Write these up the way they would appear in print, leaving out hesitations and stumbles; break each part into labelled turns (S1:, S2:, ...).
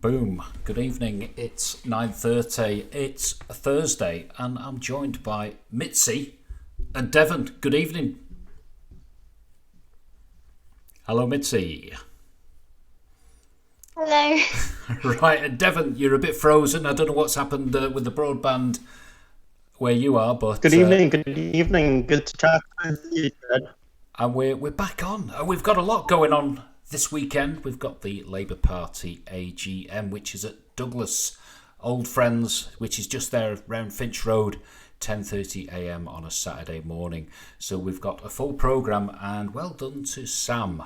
S1: Boom. Good evening. It's 9:30. It's a Thursday, and I'm joined by Mitzi and Devon. Good evening. Hello, Mitzi.
S2: Hello.
S1: Right, and Devon, you're a bit frozen. I don't know what's happened with the broadband where you are, but
S3: Good evening. Good evening. Good to chat with you, Ted.
S1: and we're back on. We've got a lot going on this weekend. We've got the Labour Party AGM, which is at Douglas Old Friends, which is just there around Finch Road, 10:30 a.m. on a Saturday morning. So we've got a full programme, and well done to Sam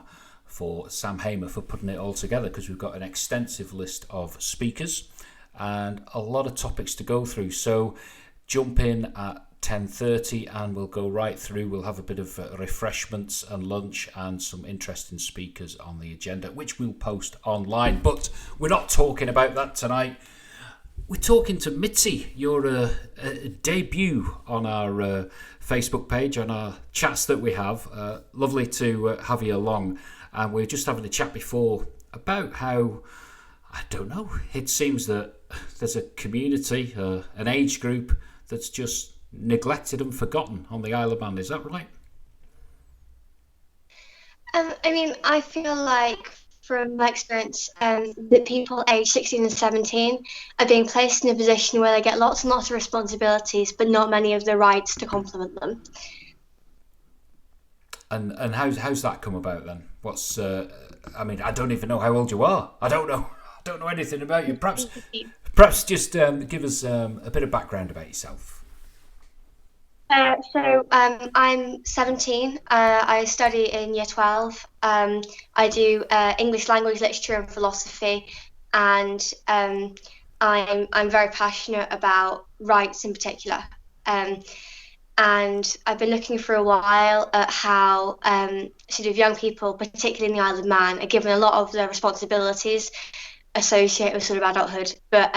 S1: Hamer for putting it all together, because we've got an extensive list of speakers and a lot of topics to go through. So jump in at 10:30 and we'll go right through. We'll have a bit of refreshments and lunch and some interesting speakers on the agenda, which we'll post online. But we're not talking about that tonight. We're talking to Mitzi. You're a debut on our Facebook page, on our chats that we have. Lovely to have you along. And we're just having a chat before about how, I don't know, it seems that there's a community, an age group that's just neglected and forgotten on the Isle of Man. Is that right?
S2: I feel like from my experience that people aged 16 and 17 are being placed in a position where they get lots and lots of responsibilities, but not many of the rights to complement them.
S1: And how's that come about then? What's I don't even know how old you are. I don't know anything about you. Perhaps just give us a bit of background about yourself.
S2: I'm 17. I study in year 12. I do English language, literature and philosophy, and I'm very passionate about rights in particular. And I've been looking for a while at how sort of young people, particularly in the Isle of Man, are given a lot of the responsibilities associated with sort of adulthood, but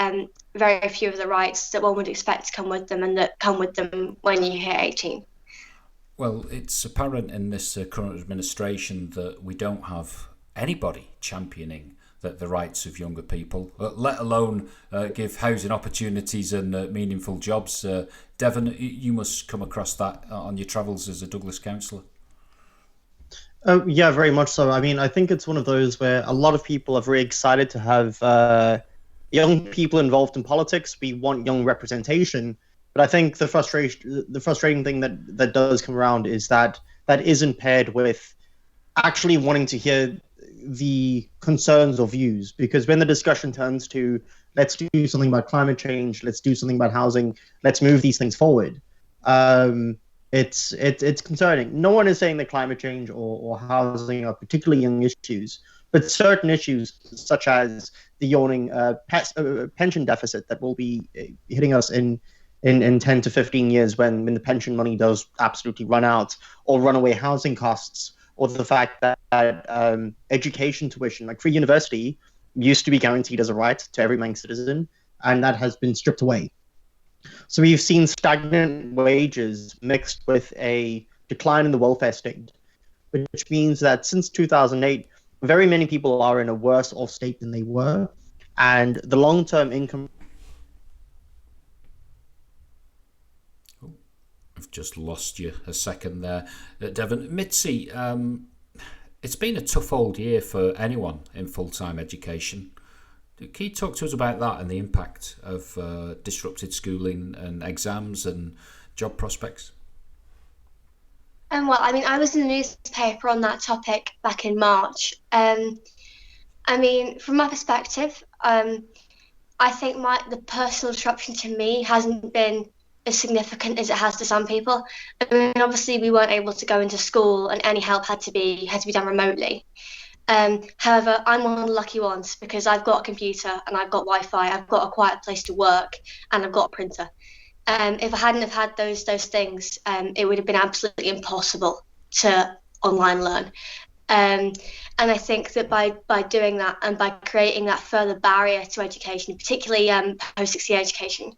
S2: very few of the rights that one would expect to come with them and that come with them when you hit 18.
S1: Well, it's apparent in this current administration that we don't have anybody championing the rights of younger people, let alone give housing opportunities and meaningful jobs. Devon, you must come across that on your travels as a Douglas councillor.
S3: Yeah, very much so. I think it's one of those where a lot of people are very excited to have young people involved in politics. We want young representation, but I think the frustrating thing that does come around is that isn't paired with actually wanting to hear the concerns or views. Because when the discussion turns to let's do something about climate change, let's do something about housing, let's move these things forward, it's concerning. No one is saying that climate change or housing are particularly young issues, but certain issues such as the yawning pension deficit that will be hitting us in 10 to 15 years when the pension money does absolutely run out, or runaway housing costs, or the fact that education tuition, like free university, used to be guaranteed as a right to every Manx citizen, and that has been stripped away. So we've seen stagnant wages mixed with a decline in the welfare state, which means that since 2008, very many people are in a worse off state than they were, and the long-term income.
S1: I've just lost you a second there, Devon. Mitzi, it's been a tough old year for anyone in full-time education. Can you talk to us about that and the impact of disrupted schooling and exams and job prospects?
S2: I was in the newspaper on that topic back in March. From my perspective, I think the personal disruption to me hasn't been as significant as it has to some people. Obviously we weren't able to go into school and any help had to be done remotely. However, I'm one of the lucky ones because I've got a computer and I've got Wi-Fi, I've got a quiet place to work, and I've got a printer. If I hadn't have had those things, it would have been absolutely impossible to online learn. And I think that by doing that and by creating that further barrier to education, particularly post-60 education,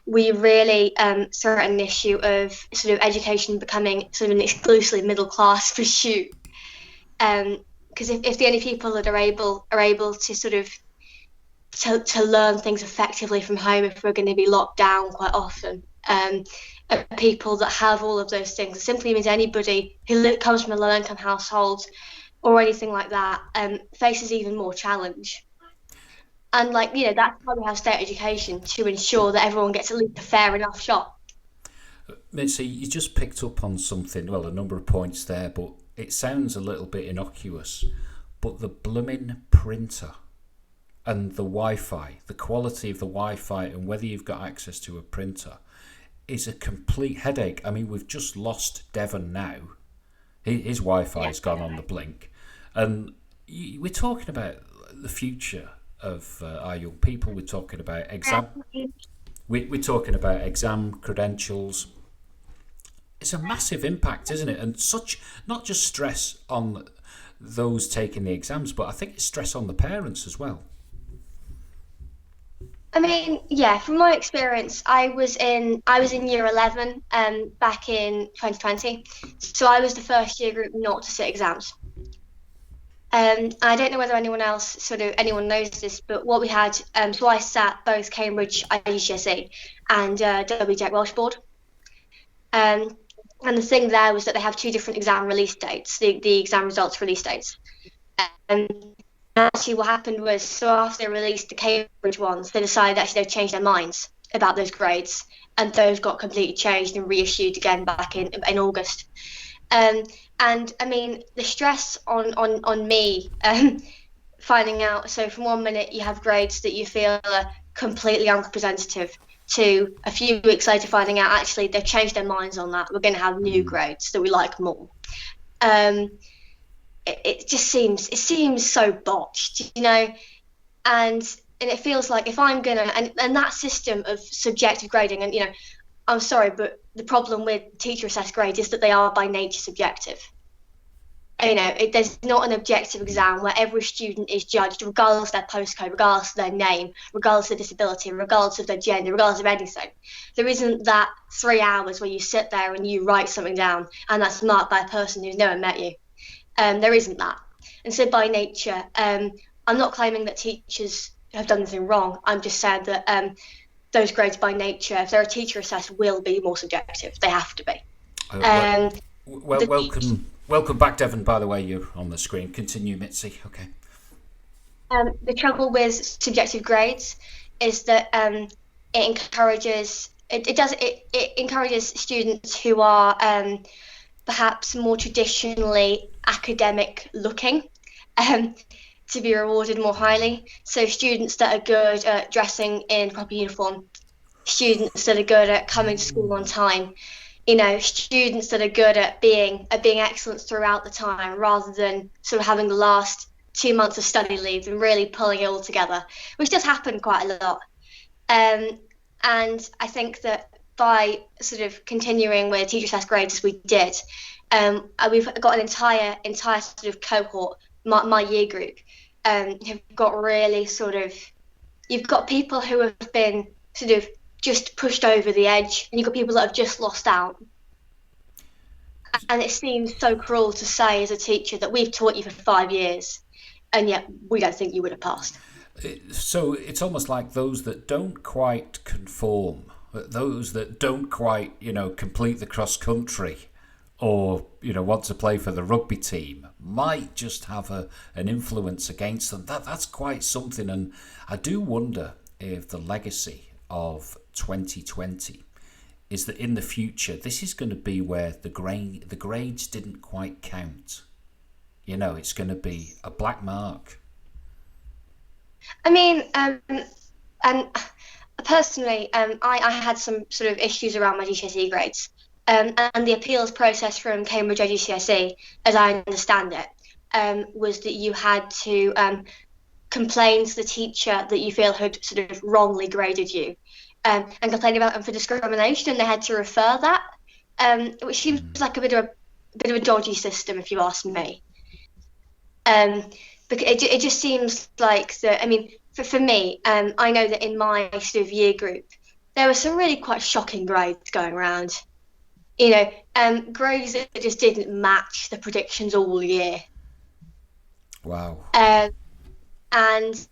S2: we really saw an issue of sort of education becoming sort of an exclusively middle-class pursuit. Because if the only people that are able to sort of to learn things effectively from home if we're going to be locked down quite often. People that have all of those things. It simply means anybody who comes from a low-income household or anything like that faces even more challenge. And that's why we have state education, to ensure that everyone gets at least a fair enough shot.
S1: Mitzi, you just picked up on something, well, a number of points there, but it sounds a little bit innocuous. But the blooming printer and the Wi-Fi, the quality of the Wi-Fi and whether you've got access to a printer is a complete headache. I mean, we've just lost Devon now. His Wi-Fi has gone on the blink. And we're talking about the future of our young people. We're talking about we're talking about exam credentials. It's a massive impact, isn't it? And such, not just stress on those taking the exams, but I think it's stress on the parents as well.
S2: I mean, yeah, from my experience, I was in year 11 back in 2020. So I was the first year group not to sit exams. I don't know whether anyone knows this, but what we had, so I sat both Cambridge GCSE and WJ Welsh Board. And the thing there was that they have two different exam release dates, the exam results release dates. Actually, what happened was, so after they released the Cambridge ones, they decided actually they'd change their minds about those grades, and those got completely changed and reissued again back in August. And I mean, the stress on me finding out, so from one minute you have grades that you feel are completely unrepresentative, to a few weeks later finding out actually they've changed their minds on that, we're going to have new grades that we like more. It just seems so botched, and it feels like if I'm gonna, and that system of subjective grading, and I'm sorry, but the problem with teacher assessed grades is that they are by nature subjective. There's not an objective exam where every student is judged regardless of their postcode, regardless of their name, regardless of disability, regardless of their gender, regardless of anything. There isn't that 3 hours where you sit there and you write something down and that's marked by a person who's never met you. There isn't that. And so by nature, I'm not claiming that teachers have done anything wrong. I'm just saying that those grades by nature, if they're a teacher assessed, will be more subjective. They have to be.
S1: Welcome back, Devon, by the way. You're on the screen. Continue, Mitzi. Okay.
S2: The trouble with subjective grades is that it encourages students who are perhaps more traditionally academic looking to be rewarded more highly. So students that are good at dressing in proper uniform, students that are good at coming to school on time, students that are good at being excellent throughout the time, rather than sort of having the last 2 months of study leave and really pulling it all together, which does happen quite a lot. And I think that by sort of continuing with teacher assessed grades as we did, we've got an entire sort of cohort, my year group, have got really you've got people who have been sort of just pushed over the edge, and you've got people that have just lost out. And it seems so cruel to say as a teacher that we've taught you for 5 years and yet we don't think you would have passed.
S1: So it's almost like those that don't quite conform, those that don't quite, complete the cross country or, want to play for the rugby team might just have an influence against them. That's quite something. And I do wonder if the legacy of 2020 is that in the future this is going to be where the grades didn't quite count. It's going to be a black mark.
S2: I mean, and personally, I had some sort of issues around my GCSE grades, and the appeals process from Cambridge GCSE, as I understand it, was that you had to complain to the teacher that you feel had sort of wrongly graded you, and complain about them for discrimination, and they had to refer that, which seems like a bit of a dodgy system, if you ask me. Because it just seems like that. I mean, for me, I know that in my sort of year group, there were some really quite shocking grades going around. Grades that just didn't match the predictions all year.
S1: Wow.
S2: And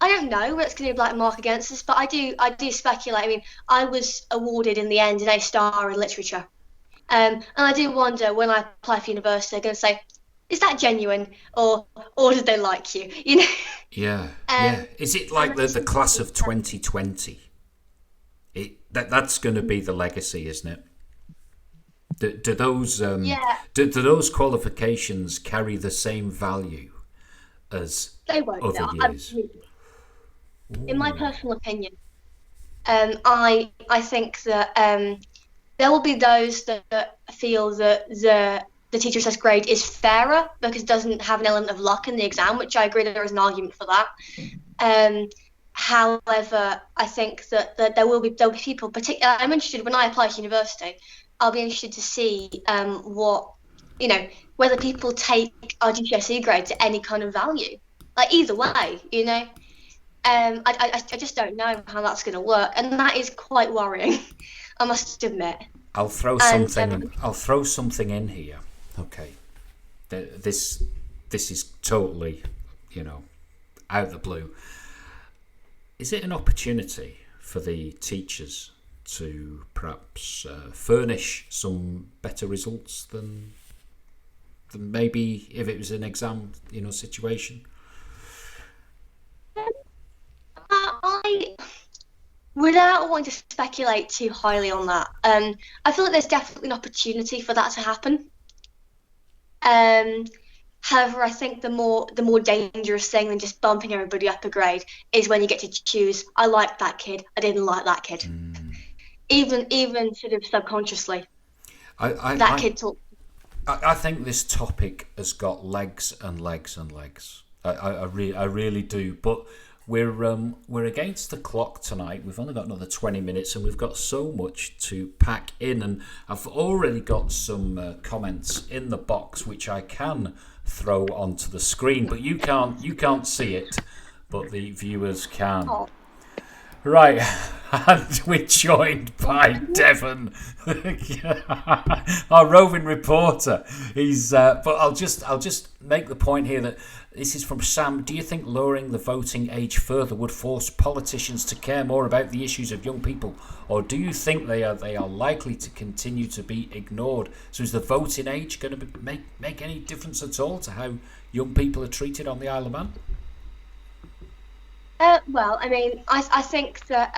S2: I don't know what's going to be black mark against us, but I do speculate. I mean, I was awarded in the end an A-star in literature, and I do wonder when I apply for university, they're going to say, "Is that genuine, or did they like you?" You know.
S1: Yeah, yeah. Is it like the class of 2020? That's going to be the legacy, isn't it? Do those do those qualifications carry the same value as
S2: they won't,
S1: other years?
S2: In my personal opinion, I think that there will be those that feel that the teacher assessed grade is fairer because it doesn't have an element of luck in the exam, which I agree there is an argument for that. However, I think that there'll be people. Particularly, I'm interested when I apply to university. I'll be interested to see what whether people take our GCSE grade to any kind of value. Like either way, I just don't know how that's going to work, and that is quite worrying. I must admit.
S1: I'll throw something in here. Okay, this is totally, out of the blue. Is it an opportunity for the teachers to perhaps furnish some better results than maybe if it was an exam, situation?
S2: Without wanting to speculate too highly on that, I feel like there's definitely an opportunity for that to happen. However, I think the more dangerous thing than just bumping everybody up a grade is when you get to choose. I liked that kid. I didn't like that kid. Even sort of subconsciously. Kid talked.
S1: I think this topic has got legs and legs and legs. I really do. But we're against the clock tonight. We've only got another 20 minutes, and we've got so much to pack in. And I've already got some comments in the box which I can throw onto the screen, but you can't see it, but the viewers can. Oh. Right, and we're joined by Devon, our roving reporter. But I'll just make the point here that this is from Sam. Do you think lowering the voting age further would force politicians to care more about the issues of young people, or do you think they are likely to continue to be ignored? So is the voting age going to make any difference at all to how young people are treated on the Isle of Man?
S2: Well, I mean, I think that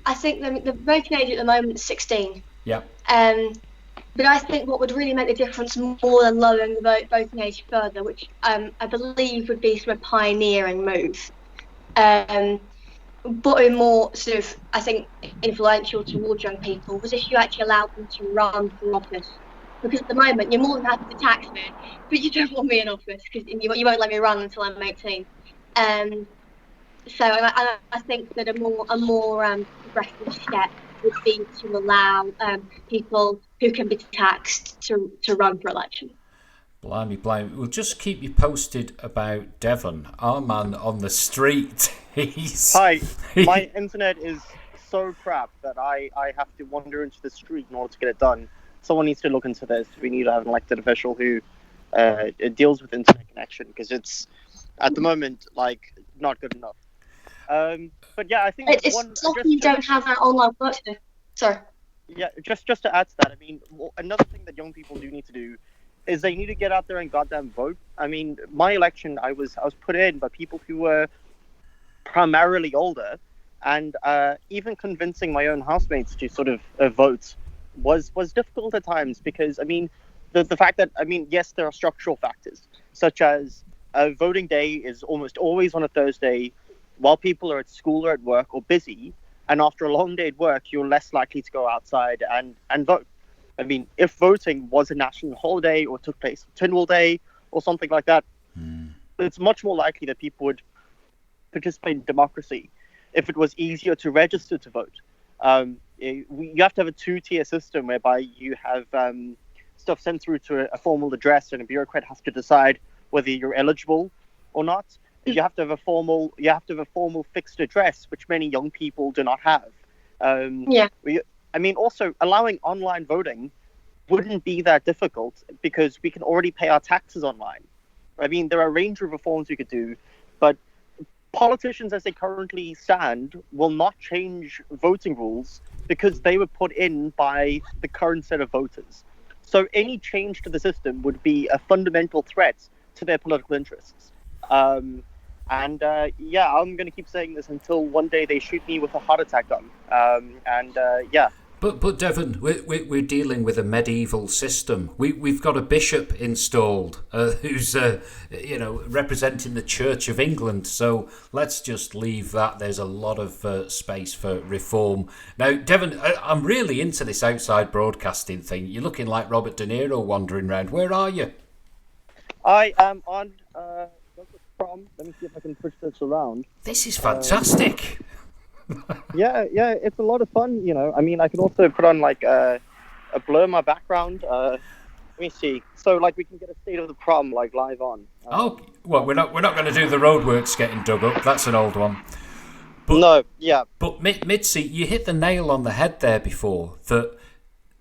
S2: the voting age at the moment is 16.
S1: Yeah.
S2: But I think what would really make the difference more than lowering the voting age further, which I believe would be sort of a pioneering move, but a more sort of, I think, influential towards young people, was if you actually allowed them to run for office. Because at the moment, you're more than happy to tax me, but you don't want me in office because you won't let me run until I'm 18. So I think that a more progressive step would be to allow people who can be taxed to run for election.
S1: Blimey. We'll just keep you posted about Devon, our man on the street.
S3: Hi, my internet is so crap that I have to wander into the street in order to get it done. Someone needs to look into this. We need to have an elected official who deals with internet connection, because it's at the moment not good enough. But yeah, I think
S2: it's lucky you don't have that online work to do. Sorry.
S3: Yeah, just to add to that, I mean, another thing that young people do need to do is they need to get out there and goddamn vote. I mean, my election, I was put in by people who were primarily older, and even convincing my own housemates to sort of vote was difficult at times, because I mean, the fact that, I mean, yes, there are structural factors such as voting day is almost always on a Thursday, while people are at school or at work or busy, and after a long day at work, you're less likely to go outside and vote. I mean, if voting was a national holiday or took place on Tynwald Day or something like that, it's much more likely that people would participate in democracy if it was easier to register to vote. You have to have a two-tier system whereby you have stuff sent through to a formal address, and a bureaucrat has to decide whether you're eligible or not. You have to have a formal fixed address, which many young people do not have. I mean, also allowing online voting wouldn't be that difficult, because we can already pay our taxes online. I mean, there are a range of reforms we could do, but politicians, as they currently stand, will not change voting rules because they were put in by the current set of voters. So any change to the system would be a fundamental threat to their political interests. I'm going to keep saying this until one day they shoot me with a heart attack gun.
S1: But Devon, we're dealing with a medieval system. We've got a bishop installed who's representing the Church of England. So let's just leave that. There's a lot of space for reform. Now, Devon, I'm really into this outside broadcasting thing. You're looking like Robert De Niro wandering around. Where are you?
S3: I am on prom. Let me see if I can push this around.
S1: This is fantastic.
S3: Yeah, it's a lot of fun, I mean, I can also put on like a blur in my background. Let me see. So like we can get a state of the prom like live on.
S1: We're not going to do the roadworks getting dug up. That's an old one. But Mitzi, you hit the nail on the head there before, that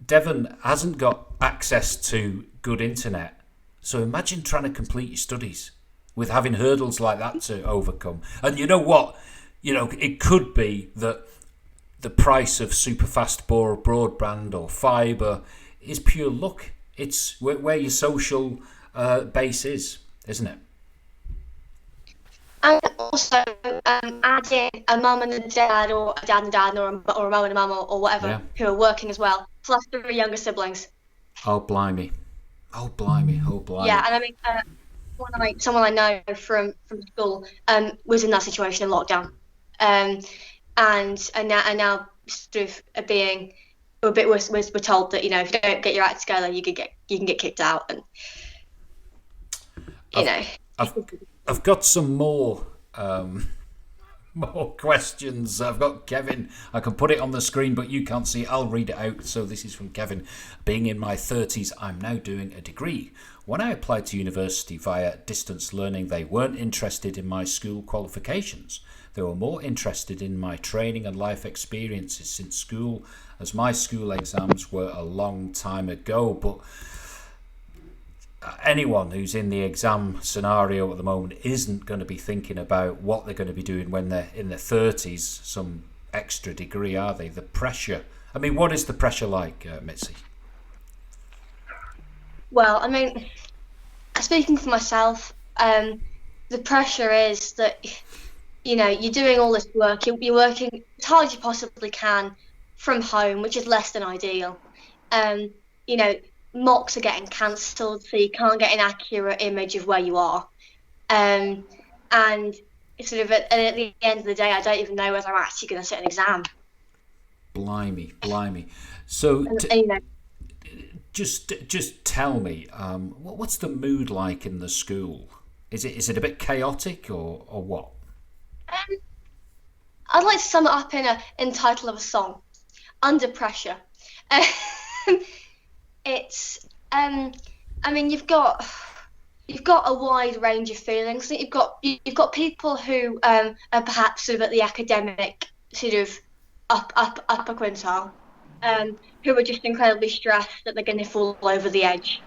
S1: Devon hasn't got access to good internet. So imagine trying to complete your studies with having hurdles like that to overcome. And you know what? It could be that the price of superfast broadband or fibre is pure luck. It's where your social base is, isn't it?
S2: And also adding a mum and a dad, or a dad and a dad, or a mum and a mum, or whatever, who are working as well, plus 3 younger siblings.
S1: Oh, blimey. Yeah,
S2: and I mean, someone I know from school was in that situation in lockdown. And now sort of being a bit worse. We're told that if you don't get your act together, you can get kicked out, and
S1: I've got some more questions. I've got Kevin. I can put it on the screen, but you can't see it. I'll read it out. So this is from Kevin. Being in my 30s, I'm now doing a degree. When I applied to university via distance learning, they weren't interested in my school qualifications. They were more interested in my training and life experiences since school, as my school exams were a long time ago. But anyone who's in the exam scenario at the moment isn't going to be thinking about what they're going to be doing when they're in their 30s, some extra degree, are they? The pressure. I mean, what is the pressure like, Mitzi?
S2: Well, I mean, speaking for myself, the pressure is that you're doing all this work. You're working as hard as you possibly can from home, which is less than ideal. Mocks are getting cancelled, so you can't get an accurate image of where you are. And sort of at the end of the day, I don't even know whether I'm actually going to sit an exam.
S1: Blimey. So, just tell me, what's the mood like in the school? Is it a bit chaotic or what?
S2: I'd like to sum it up in title of a song, Under Pressure. It's I mean, you've got a wide range of feelings. You've got people who are perhaps sort of at the academic sort of upper quintile, who are just incredibly stressed that they're going to fall over the edge.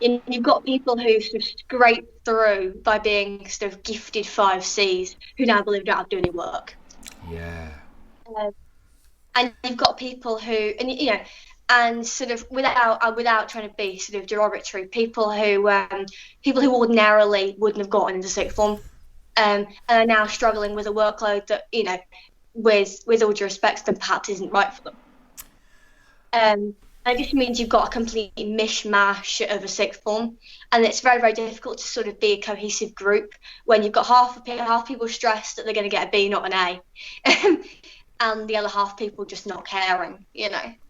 S2: You've got people who sort of scrape through by being sort of gifted 5 Cs, who now believe they don't have to do any work.
S1: Yeah.
S2: And you've got people who, and sort of without trying to be sort of derogatory, people who ordinarily wouldn't have gotten into sixth form, and are now struggling with a workload that with all due respect, then perhaps isn't right for them. And it just means you've got a complete mishmash of a sixth form, and it's very, very difficult to sort of be a cohesive group when you've got half people stressed that they're going to get a B, not an A, and the other half people just not caring,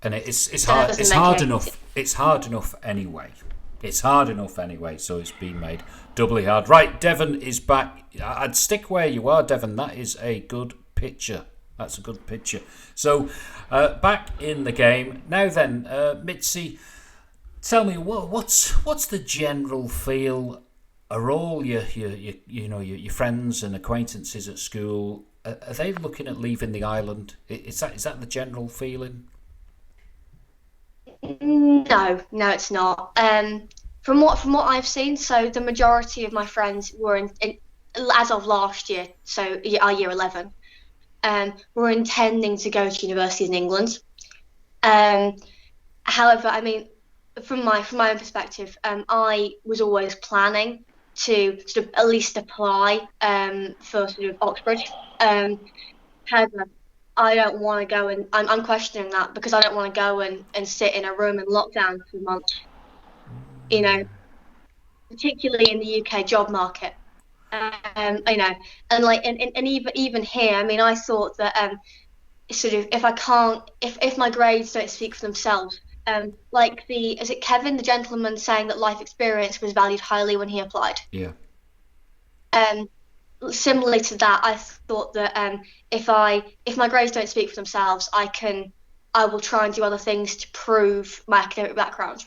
S1: And it's hard. It's hard enough. It's hard enough anyway. So it's been made doubly hard. Right, Devon is back. I'd stick where you are, Devon. That is a good picture. That's a good picture. So, back in the game now. Then, Mitzi, tell me what's the general feel? Are all your friends and acquaintances at school, are they looking at leaving the island? Is that the general feeling?
S2: No, it's not. From what I've seen, so the majority of my friends were as of last year, so our year 11, were intending to go to universities in England. However, I mean, from my own perspective, I was always planning to sort of at least apply for sort of Oxford. However, I don't want to go, and I'm questioning that because I don't want to go and sit in a room in lockdown for months. You know, particularly in the UK job market. You know, and like, and even here, I mean, I thought that sort of if my grades don't speak for themselves, like is it Kevin, the gentleman, saying that life experience was valued highly when he applied?
S1: Yeah.
S2: Similarly to that, I thought that if my grades don't speak for themselves, I will try and do other things to prove my academic background.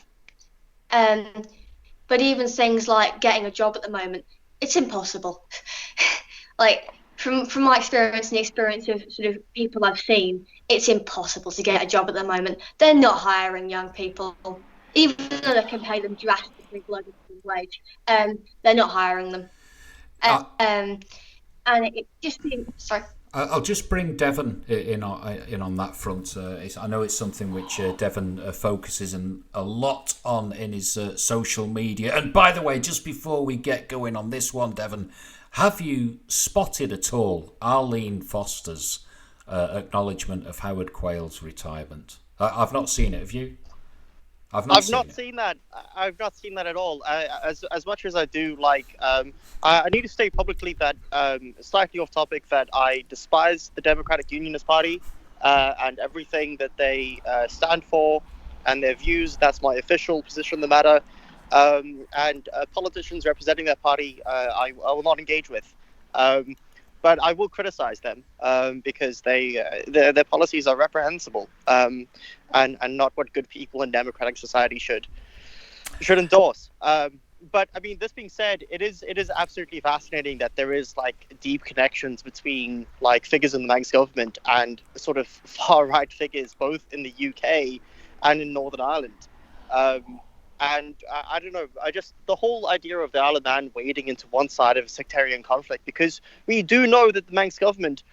S2: But even things like getting a job at the moment, it's impossible. Like from my experience and the experience of sort of people I've seen, it's impossible to get a job at the moment. They're not hiring young people, even though they can pay them drastically below the minimum wage. They're not hiring them. And it just being sorry.
S1: I'll just bring Devon in on that front. I know it's something which Devon focuses a lot on in his social media. And by the way, just before we get going on this one, Devon, have you spotted at all Arlene Foster's acknowledgement of Howard Quayle's retirement? I've not seen it. Have you? I've not
S4: seen that. I've not seen that at all. As much as I do like, I need to state publicly that, slightly off topic, that I despise the Democratic Unionist Party and everything that they stand for and their views. That's my official position on the matter. And politicians representing that party, I will not engage with. But I will criticize them because their policies are reprehensible and not what good people in democratic society should endorse. But I mean, this being said, it is absolutely fascinating that there is like deep connections between like figures in the Manx government and sort of far right figures both in the UK and in Northern Ireland. And I don't know, the whole idea of the Isle of Man wading into one side of sectarian conflict, because we do know that the Manx government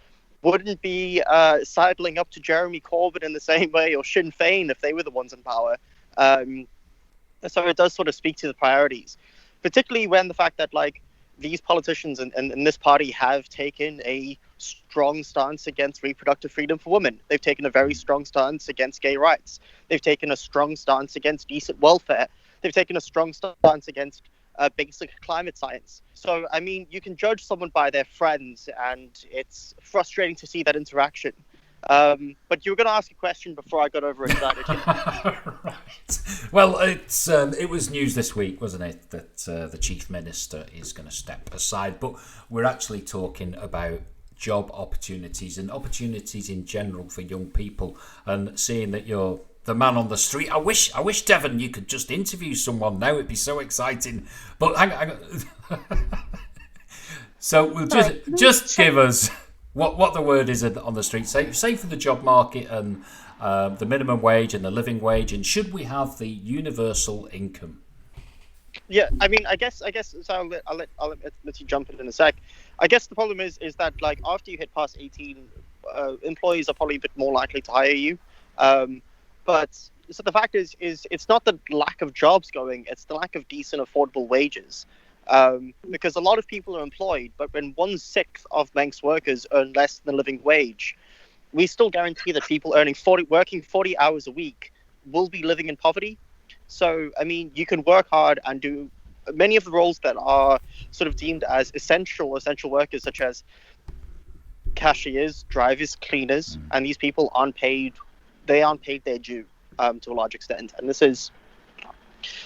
S4: wouldn't be sidling up to Jeremy Corbyn in the same way, or Sinn Féin if they were the ones in power. So it does sort of speak to the priorities, particularly when the fact that like these politicians and this party have taken a strong stance against reproductive freedom for women. They've taken a very strong stance against gay rights. They've taken a strong stance against decent welfare. They've taken a strong stance against basic climate science. So, I mean, you can judge someone by their friends, and it's frustrating to see that interaction. But you were going to ask a question before I got overexcited.
S1: Right. Well, it was news this week, wasn't it, that the Chief Minister is going to step aside. But we're actually talking about job opportunities and opportunities in general for young people. And seeing that you're the man on the street, I wish Devon, you could just interview someone now. It'd be so exciting. But hang on. So we'll just give us what the word is on the street. Say for the job market and the minimum wage and the living wage, and should we have the universal income?
S4: Yeah, I mean, I guess. So I'll let you jump in a sec. I guess the problem is that like after you hit past 18, employees are probably a bit more likely to hire you. But so the fact is it's not the lack of jobs going; it's the lack of decent, affordable wages. Because a lot of people are employed, but when 1/6 of Manx workers earn less than the living wage, we still guarantee that people working 40 hours a week will be living in poverty. So, I mean, you can work hard and do many of the roles that are sort of deemed as essential workers, such as cashiers, drivers, cleaners, and these people aren't paid their due to a large extent. And this is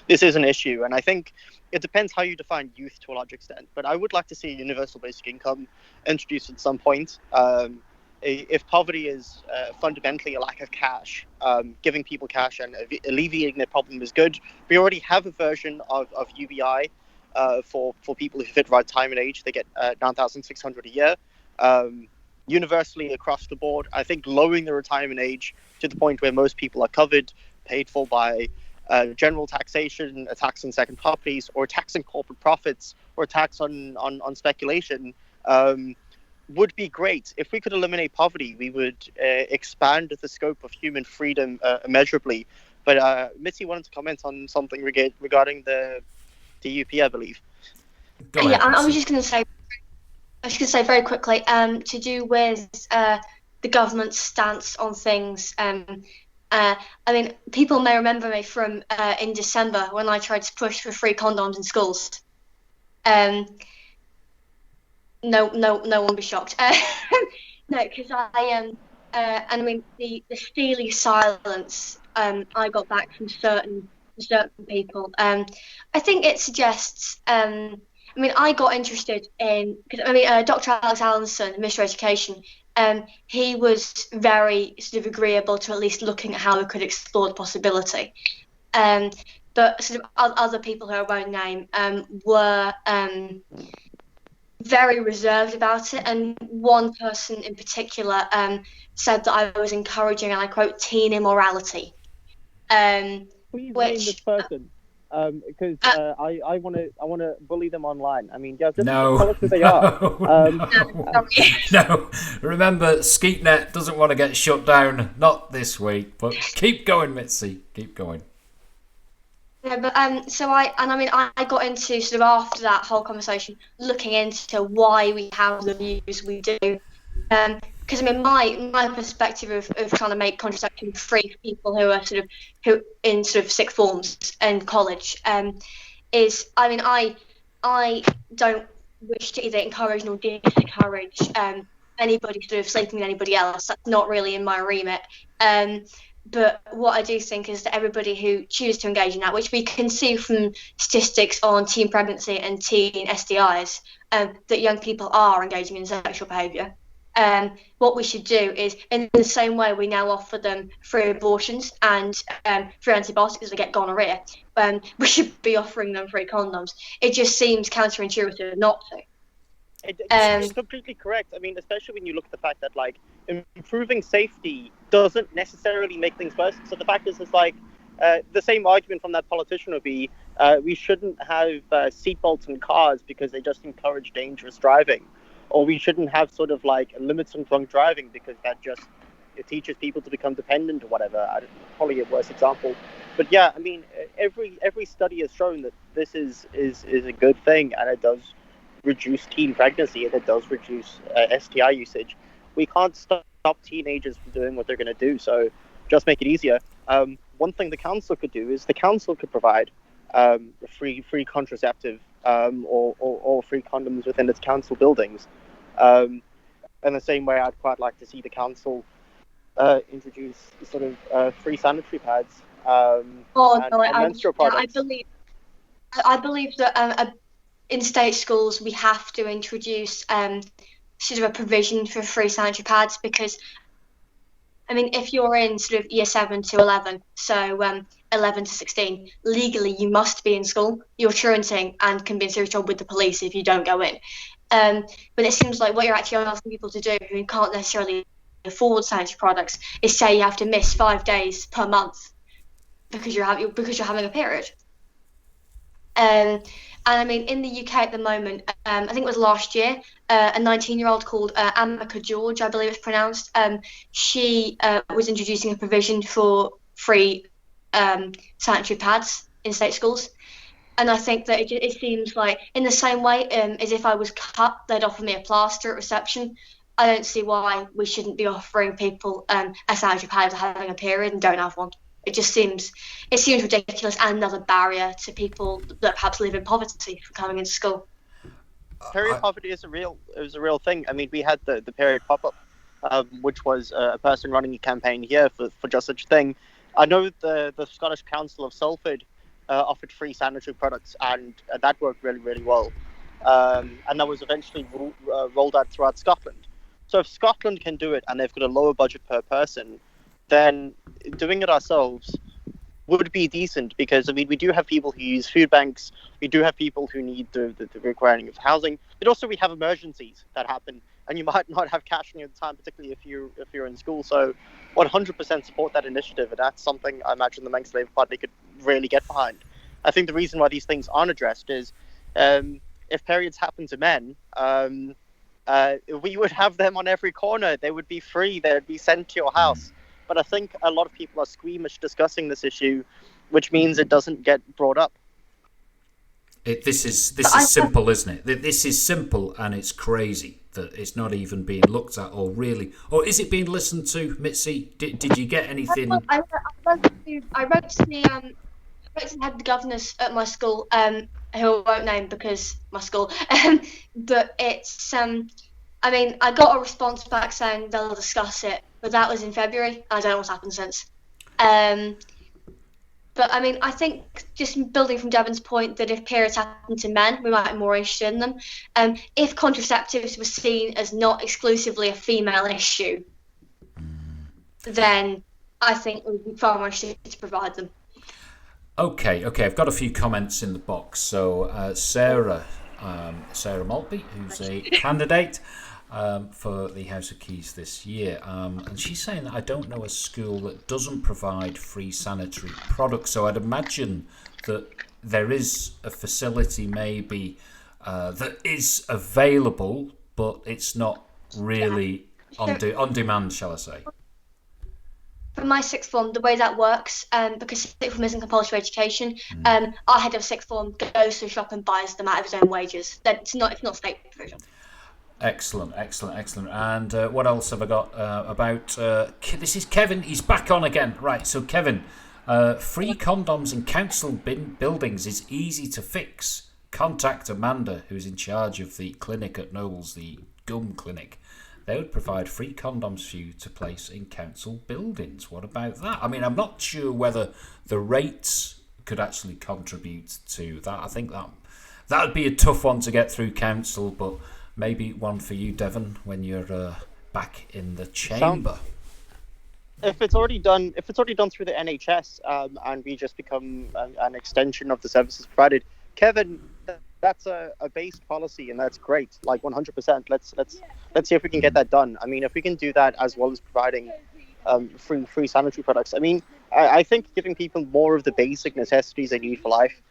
S4: an issue. And I think it depends how you define youth to a large extent. But I would like to see a universal basic income introduced at some point. If poverty is fundamentally a lack of cash, giving people cash and alleviating their problem is good. We already have a version of UBI for people who fit retirement age. They get $9,600 a year. Universally across the board, I think lowering the retirement age to the point where most people are covered, paid for by general taxation, a tax on second properties, or tax on corporate profits, or tax on speculation would be great. If we could eliminate poverty, we would expand the scope of human freedom immeasurably. But Mitzi wanted to comment on something regarding the DUP, I believe.
S1: Go ahead,
S2: I was
S1: Mitzi.
S2: just going to say. I was going to say very quickly, to do with the government's stance on things. I mean, people may remember me from in December when I tried to push for free condoms in schools. No one be shocked. No, because and I mean the steely silence I got back from certain people. I think it suggests. I mean, I got interested in because I mean, Dr. Alex Allenson, Minister of Education. He was very sort of agreeable to at least looking at how we could explore the possibility. But sort of other people who I won't name were very reserved about it, and one person in particular said that I was encouraging, and I quote, teen immorality.
S4: Please name this person, because I want to bully them online. I mean, yeah, just tell us who they are.
S1: No, remember, SkeetNet doesn't want to get shut down. Not this week, but keep going, Mitzi. Keep going.
S2: Yeah, but so I got into sort of after that whole conversation looking into why we have the views we do, because I mean my perspective of trying to make contraception free for people who are who in sort of sixth forms and college is I mean I don't wish to either encourage nor discourage anybody sort of sleeping with anybody else. That's not really in my remit. But what I do think is that everybody who chooses to engage in that, which we can see from statistics on teen pregnancy and teen STIs, that young people are engaging in sexual behaviour. What we should do is, in the same way we now offer them free abortions and free antibiotics because they get gonorrhea, we should be offering them free condoms. It just seems counterintuitive not to.
S4: It's completely correct. I mean, especially when you look at the fact that, like, improving safety doesn't necessarily make things worse. So the fact is, it's like the same argument from that politician would be we shouldn't have seatbelts in cars because they just encourage dangerous driving. Or we shouldn't have sort of like limits on drunk driving because that just it teaches people to become dependent or whatever. Probably a worse example. But yeah, I mean, every study has shown that this is a good thing, and it does reduce teen pregnancy, and it does reduce STI usage. We can't stop teenagers from doing what they're going to do, so just make it easier. One thing the council could do is the council could provide free contraceptive or free condoms within its council buildings. In the same way, I'd quite like to see the council introduce sort of free sanitary pads and menstrual products.
S2: I believe that in state schools we have to introduce sort of a provision for free sanitary pads, because I mean, if you're in sort of year 7 to 11, so 11 to 16, legally you must be in school. You're truanting and can be in serious trouble with the police if you don't go in. But it seems like what you're actually asking people to do who can't necessarily afford sanitary products is say you have to miss 5 days per month because you're having a period. And I mean, in the UK at the moment, I think it was last year, a 19-year-old called Amika George, I believe it's pronounced, she was introducing a provision for free sanitary pads in state schools. And I think that it seems like, in the same way as if I was cut, they'd offer me a plaster at reception. I don't see why we shouldn't be offering people a sanitary pad for having a period and don't have one. It seems ridiculous, and another barrier to people that perhaps live in poverty from coming into school.
S4: Period poverty is a real thing. I mean, we had the period pop-up, which was a person running a campaign here for just such a thing. I know the Scottish Council of Salford offered free sanitary products, and that worked really, really well. And that was eventually rolled out throughout Scotland. So if Scotland can do it and they've got a lower budget per person, then doing it ourselves would be decent, because I mean, we do have people who use food banks, we do have people who need the requiring of housing, but also we have emergencies that happen, and you might not have cash in your time, particularly if you're in school. So 100% support that initiative, and that's something I imagine the Manx Labour Party could really get behind. I think the reason why these things aren't addressed is if periods happen to men, we would have them on every corner. They would be free. They would be sent to your house. But I think a lot of people are squeamish discussing this issue, which means it doesn't get brought up.
S1: This is simple, isn't it? This is simple, and it's crazy that it's not even being looked at, or is it being listened to? Mitzi, did you get anything?
S2: I wrote to the head of the governors at my school, who I won't name because my school. But it's I mean, I got a response back saying they'll discuss it, but that was in February. I don't know what's happened since. But I mean, I think just building from Devon's point that if periods happen to men, we might be more interested in them. If contraceptives were seen as not exclusively a female issue, then I think we would be far more interested to provide them.
S1: Okay. I've got a few comments in the box. So Sarah Maltby, who's a candidate for the House of Keys this year, and she's saying that I don't know a school that doesn't provide free sanitary products. So I'd imagine that there is a facility maybe that is available, but it's not really on demand, shall I say?
S2: For my sixth form, the way that works, because sixth form isn't compulsory education, our head of sixth form goes to a shop and buys them out of his own wages. It's not state provision.
S1: Excellent. And what else have I got about... this is Kevin. He's back on again. Right, so Kevin, free condoms in council buildings is easy to fix. Contact Amanda, who's in charge of the clinic at Knowles, the gum clinic. They would provide free condoms for you to place in council buildings. What about that? I mean, I'm not sure whether the rates could actually contribute to that. I think that would be a tough one to get through council, but maybe one for you, Devon, when you're back in the chamber.
S4: If it's already done through the NHS, and we just become an extension of the services provided, Kevin, that's a based policy, and that's great. Like 100%. Let's see if we can get that done. I mean, if we can do that as well as providing free sanitary products. I mean, I think giving people more of the basic necessities they need for life.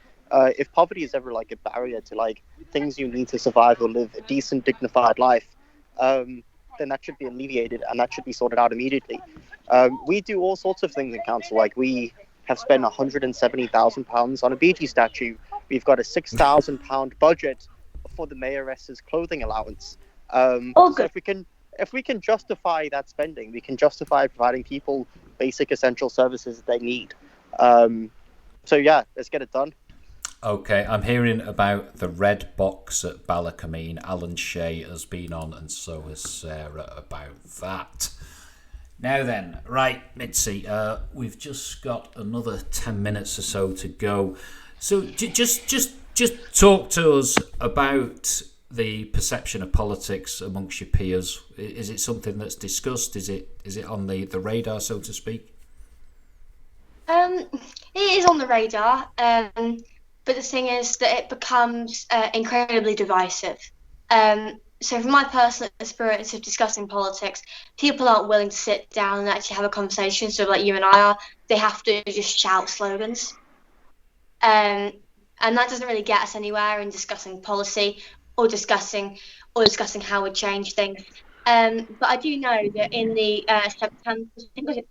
S4: If poverty is ever like a barrier to like things you need to survive or live a decent, dignified life, then that should be alleviated and that should be sorted out immediately. We do all sorts of things in council. Like we have spent £170,000 on a BG statue. We've got a £6,000 budget for the mayoress's clothing allowance. So if we can justify that spending, we can justify providing people basic essential services they need. So yeah, let's get it done.
S1: Okay, I'm hearing about the red box at Ballacameen. Alan Shea has been on, and so has Sarah about that. Now then, right, Mitzi, we've just got another 10 minutes or so to go. So just talk to us about the perception of politics amongst your peers. Is it something that's discussed? Is it on the radar, so to speak?
S2: It is on the radar. But the thing is that it becomes incredibly divisive. So from my personal experience of discussing politics, people aren't willing to sit down and actually have a conversation. So like you and I are, they have to just shout slogans. And that doesn't really get us anywhere in discussing policy or discussing how we change things. But I do know that in the September, it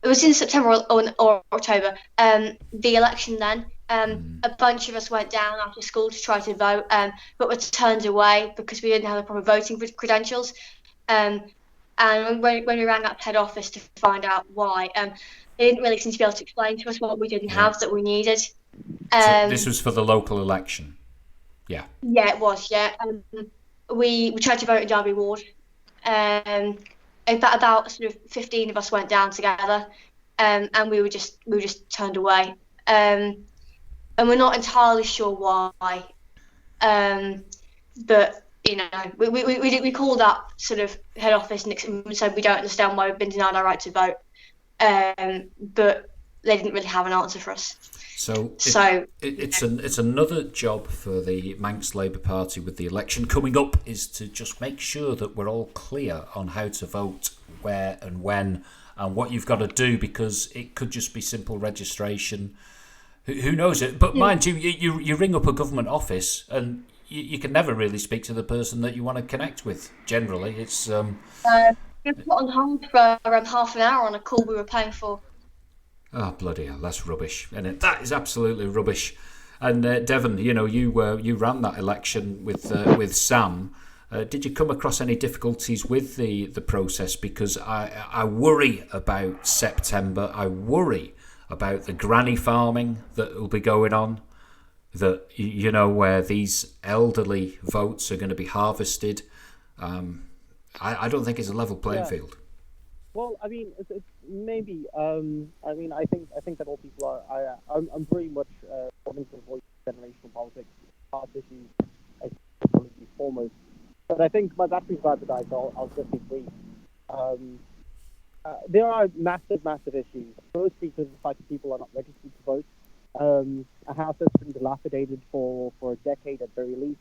S2: was in September or October, the election then, a bunch of us went down after school to try to vote, but were turned away because we didn't have the proper voting credentials. And when we rang up head office to find out why, they didn't really seem to be able to explain to us what we didn't have that we needed.
S1: So this was for the local election? Yeah. Yeah,
S2: it was, yeah. We tried to vote in Derby Ward. About sort of 15 of us went down together, and we were just turned away. And we're not entirely sure why. But you know, we called up sort of head office and said we don't understand why we've been denied our right to vote. But they didn't really have an answer for us.
S1: So it's another job for the Manx Labour Party with the election coming up, is to just make sure that we're all clear on how to vote, where and when, and what you've got to do, because it could just be simple registration. Who knows it? But mind you, you ring up a government office and you can never really speak to the person that you want to connect with. Generally, it's
S2: We put on hold for half an hour on a call we were paying for.
S1: oh bloody hell, that's rubbish, and that is absolutely rubbish. And Devon, you ran that election with Sam. Did you come across any difficulties with the process? Because I worry about September. I worry about the granny farming that will be going on, that, where these elderly votes are going to be harvested. I don't think it's a level playing field.
S4: Well, I mean, it's maybe. I mean, I think that all people are. I'm pretty much wanting to avoid generational politics, past issues, policy foremost. But I think my battery's about to die, so I'll just be brief. There are massive issues. Mostly because the fact that people are not registered to vote. A house that's been dilapidated for a decade at very least.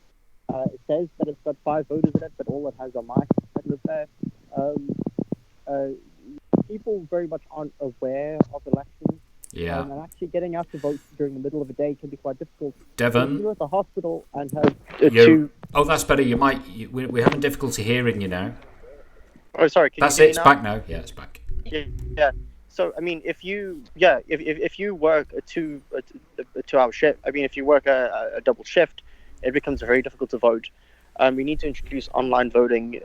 S4: It says that it's got 5 voters in it, but all it has are mice that live there. People very much aren't aware of elections.
S1: Yeah.
S4: And actually getting out to vote during the middle of the day can be quite difficult.
S1: Devon?
S4: If you're at the hospital and have
S1: Oh, that's better. We're having difficulty hearing you now.
S4: Oh, sorry.
S1: That's it. It's back now. Yeah, it's back.
S4: Yeah. So, I mean, if you work a 2-hour shift, I mean, if you work a double shift, it becomes very difficult to vote. We need to introduce online voting,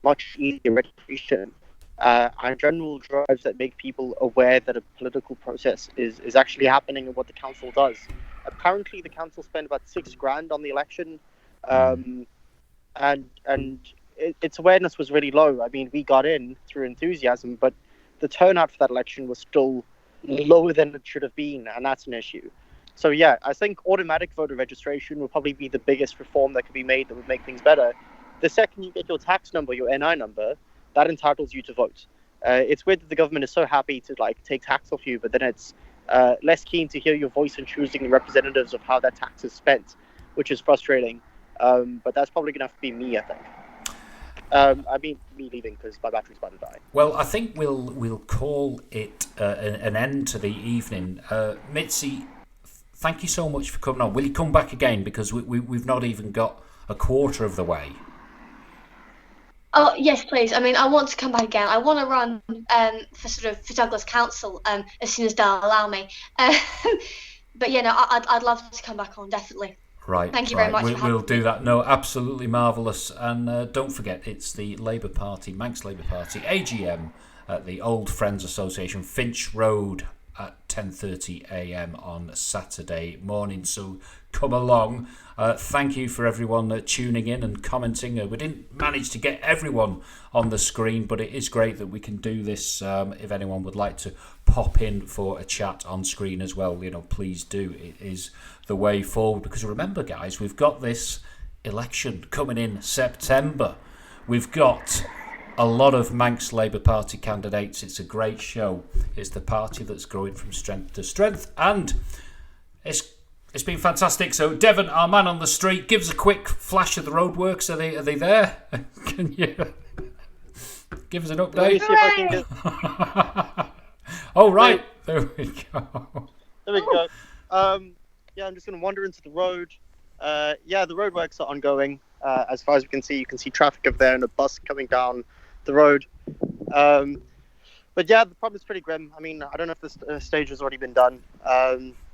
S4: much easier registration, and general drives that make people aware that a political process is actually happening and what the council does. Apparently, the council spent about $6,000 on the election, and its awareness was really low. I mean, we got in through enthusiasm, but the turnout for that election was still lower than it should have been, and that's an issue. So yeah, I think automatic voter registration will probably be the biggest reform that could be made that would make things better. The second you get your tax number, your NI number, that entitles you to vote. It's weird that the government is so happy to take tax off you, but then it's less keen to hear your voice in choosing the representatives of how that tax is spent, which is frustrating. But that's probably going to have to be me, I think. I mean, me leaving because my battery's about to die.
S1: Well, I think we'll call it an end to the evening. Mitzi, thank you so much for coming on. Will you come back again? Because we've not even got a quarter of the way.
S2: Oh, yes, please. I mean, I want to come back again. I want to run for Douglas Council as soon as they'll allow me. But yeah, no, I'd love to come back on, definitely.
S1: Right.
S2: Thank you very much.
S1: We'll do that. No, absolutely marvellous. And don't forget, it's the Labour Party, Manx Labour Party, AGM at the Old Friends Association, Finch Road at 10:30 a.m. on Saturday morning. So come along. Thank you for everyone tuning in and commenting. We didn't manage to get everyone on the screen, but it is great that we can do this. If anyone would like to pop in for a chat on screen as well, please do. It is the way forward, because remember, guys, we've got this election coming in September. We've got a lot of Manx Labour Party candidates. It's a great show. It's the party that's growing from strength to strength, and it's been fantastic. So, Devon, our man on the street, give us a quick flash of the roadworks. Are they there? Can you give us an update?
S4: Let me see if I can get...
S1: Oh, right. There we go.
S4: There we go. Yeah, I'm just going to wander into the road. Yeah, the roadworks are ongoing. As far as we can see, you can see traffic over there and a bus coming down the road. But yeah, the problem is pretty grim. I mean, I don't know if this stage has already been done.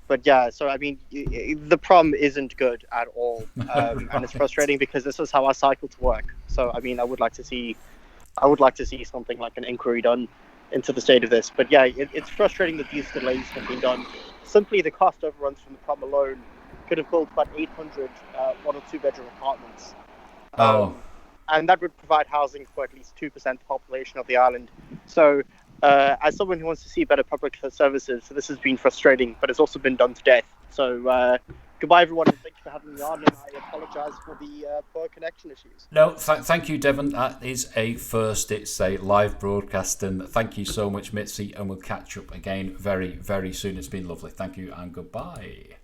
S4: But yeah, so I mean, the prom isn't good at all. And it's frustrating because this is how I cycle to work. So, I mean, I would like to see something like an inquiry done into the state of this. But yeah, it's frustrating that these delays have been done. Simply the cost overruns from the prom alone could have built about 800 1 or 2 bedroom apartments. And that would provide housing for at least 2% of the population of the island. So as someone who wants to see better public services, this has been frustrating, but it's also been done to death. So goodbye, everyone, and thank you for having me on, and I apologise for the poor connection issues.
S1: No, thank you, Devon. That is a first. It's a live broadcast, and thank you so much, Mitzi, and we'll catch up again very, very soon. It's been lovely. Thank you, and goodbye.